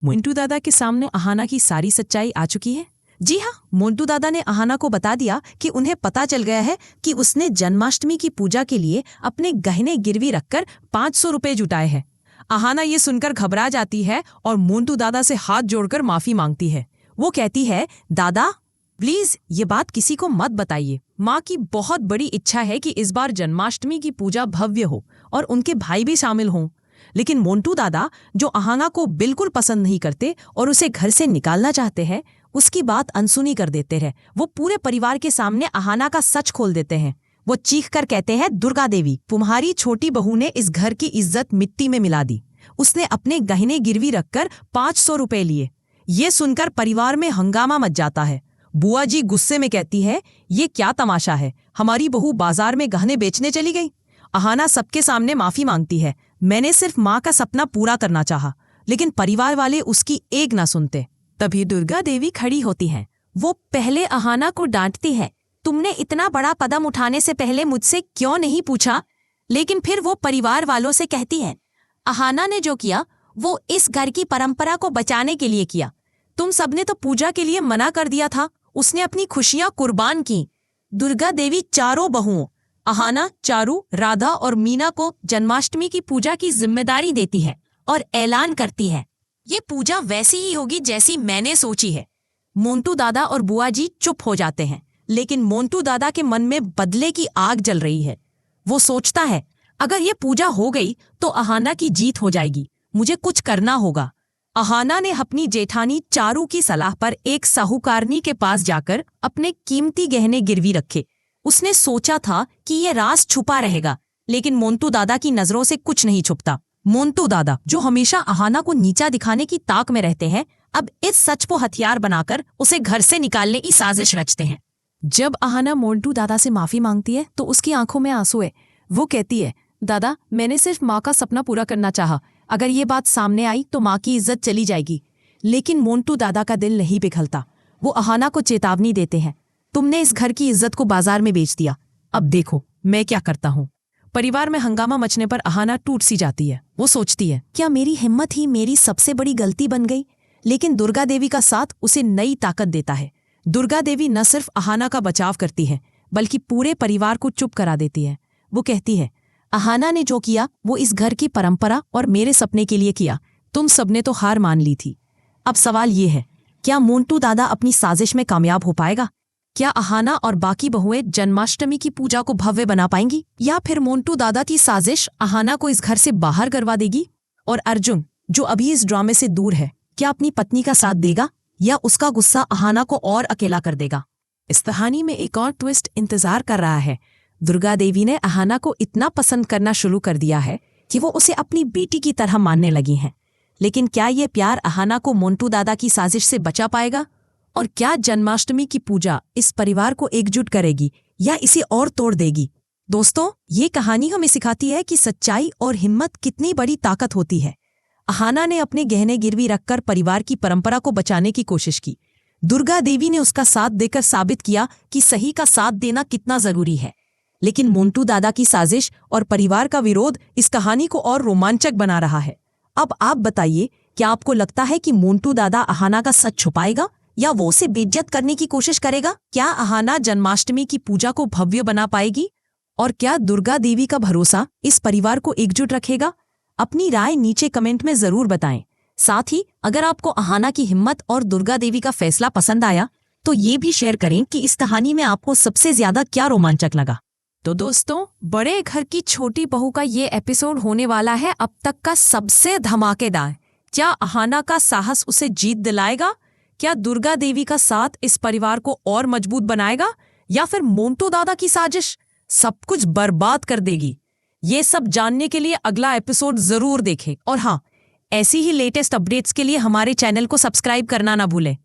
मोंटू दादा के सामने अहाना की सारी सच्चाई आ चुकी है। जी हाँ, मोंटू दादा ने अहाना को बता दिया कि उन्हें पता चल गया है कि उसने जन्माष्टमी की पूजा के लिए अपने गहने गिरवी रखकर 500 रुपए जुटाए हैं। अहाना ये सुनकर घबरा जाती है और मोंटू दादा से हाथ जोड़कर माफी मांगती है। वो कहती है, दादा प्लीज ये बात किसी को मत बताइए। माँ की बहुत बड़ी इच्छा है कि इस बार जन्माष्टमी की पूजा भव्य हो और उनके भाई भी शामिल हों। लेकिन मोंटू दादा, जो अहाना को बिल्कुल पसंद नहीं करते और उसे घर से निकालना चाहते हैं, उसकी बात अनसुनी कर देते हैं। वो पूरे परिवार के सामने अहाना का सच खोल देते हैं। वो चीख कर कहते हैं, दुर्गा देवी, तुम्हारी छोटी बहू ने इस घर की इज्जत मिट्टी में मिला दी। उसने अपने गहने गिरवी रखकर 500 रुपए लिए। ये सुनकर परिवार में हंगामा मच जाता है। बुआ जी गुस्से में कहती है, ये क्या तमाशा है, हमारी बहू बाजार में गहने बेचने चली गई। अहाना सबके सामने माफी मांगती है, मैंने सिर्फ माँ का सपना पूरा करना चाहा, लेकिन परिवार वाले उसकी एक ना सुनते। तभी दुर्गा देवी खड़ी होती हैं। वो पहले अहाना को डांटती है, तुमने इतना बड़ा कदम उठाने से पहले मुझसे क्यों नहीं पूछा। लेकिन फिर वो परिवार वालों से कहती है, अहाना ने जो किया वो इस घर की परंपरा को बचाने के लिए किया। तुम सबने तो पूजा के लिए मना कर दिया था, उसने अपनी खुशियां कुर्बान की। दुर्गा देवी चारों बहुओं अहाना, चारू, राधा और मीना को जन्माष्टमी की पूजा की जिम्मेदारी देती है और ऐलान करती है, ये पूजा वैसी ही होगी जैसी मैंने सोची है। मोंटू दादा और बुआ जी चुप हो जाते हैं, लेकिन मोंटू दादा के मन में बदले की आग जल रही है। वो सोचता है, अगर ये पूजा हो गई तो अहाना की जीत हो जाएगी, मुझे कुछ करना होगा। अहाना ने अपनी जेठानी चारू की सलाह पर एक साहूकारनी के पास जाकर अपने कीमती गहने गिरवी रखे। उसने सोचा था कि ये राज छुपा रहेगा, लेकिन मोंटू दादा की नजरों से कुछ नहीं छुपता। मोंटू दादा, जो हमेशा अहाना को नीचा दिखाने की ताक में रहते हैं, अब इस सच को हथियार बनाकर उसे घर से निकालने की साजिश रचते हैं। जब अहाना मोंटू दादा से माफी मांगती है तो उसकी आंखों में आंसू है। वो कहती है, दादा, मैंने सिर्फ माँ का सपना पूरा करना चाहा, अगर ये बात सामने आई तो माँ की इज्जत चली जाएगी। लेकिन मोंटू दादा का दिल नहीं पिघलता। वो अहाना को चेतावनी देते हैं, तुमने इस घर की इज्जत को बाजार में बेच दिया, अब देखो मैं क्या करता हूँ। परिवार में हंगामा मचने पर अहाना टूट सी जाती है। वो सोचती है, क्या मेरी हिम्मत ही मेरी सबसे बड़ी गलती बन गई। लेकिन दुर्गा देवी का साथ उसे नई ताकत देता है। दुर्गा देवी न सिर्फ अहाना का बचाव करती है, बल्कि पूरे परिवार को चुप करा देती है। वो कहती है, अहाना ने जो किया वो इस घर की परंपरा और मेरे सपने के लिए किया। तुम सबने तो हार मान ली थी। अब सवाल ये है, क्या मोंटू दादा अपनी साजिश में कामयाब हो पाएगा? क्या अहाना और बाकी बहुएं जन्माष्टमी की पूजा को भव्य बना पाएंगी, या फिर मोंटू दादा की साजिश अहाना को इस घर से बाहर करवा देगी? और अर्जुन, जो अभी इस ड्रामे से दूर है, क्या अपनी पत्नी का साथ देगा या उसका गुस्सा अहाना को और अकेला कर देगा? इस कहानी में एक और ट्विस्ट इंतजार कर रहा है। दुर्गा देवी ने अहाना को इतना पसंद करना शुरू कर दिया है कि वो उसे अपनी बेटी की तरह मानने लगी हैं। लेकिन क्या ये प्यार अहाना को मोंटू दादा की साजिश से बचा पाएगा? और क्या जन्माष्टमी की पूजा इस परिवार को एकजुट करेगी या इसे और तोड़ देगी? दोस्तों, ये कहानी हमें सिखाती है कि सच्चाई और हिम्मत कितनी बड़ी ताकत होती है। अहाना ने अपने गहने गिरवी रखकर परिवार की परंपरा को बचाने की कोशिश की। दुर्गा देवी ने उसका साथ देकर साबित किया कि सही का साथ देना कितना जरूरी है। लेकिन मोंटू दादा की साजिश और परिवार का विरोध इस कहानी को और रोमांचक बना रहा है। अब आप बताइए, क्या आपको लगता है कि मोंटू दादा अहाना का सच छुपाएगा या वो उसे बेइज्जत करने की कोशिश करेगा? क्या अहाना जन्माष्टमी की पूजा को भव्य बना पाएगी? और क्या दुर्गा देवी का भरोसा इस परिवार को एकजुट रखेगा? अपनी राय नीचे कमेंट में जरूर बताएं। साथ ही अगर आपको अहाना की हिम्मत और दुर्गा देवी का फैसला पसंद आया तो ये भी शेयर करें कि इस कहानी में आपको सबसे ज्यादा क्या रोमांचक लगा। तो दोस्तों, बड़े घर की छोटी बहू का ये एपिसोड होने वाला है अब तक का सबसे धमाकेदार। क्या अहाना का साहस उसे जीत दिलाएगा? क्या दुर्गा देवी का साथ इस परिवार को और मजबूत बनाएगा, या फिर मोंटू दादा की साजिश सब कुछ बर्बाद कर देगी? ये सब जानने के लिए अगला एपिसोड जरूर देखें। और हाँ, ऐसी ही लेटेस्ट अपडेट्स के लिए हमारे चैनल को सब्सक्राइब करना ना भूलें।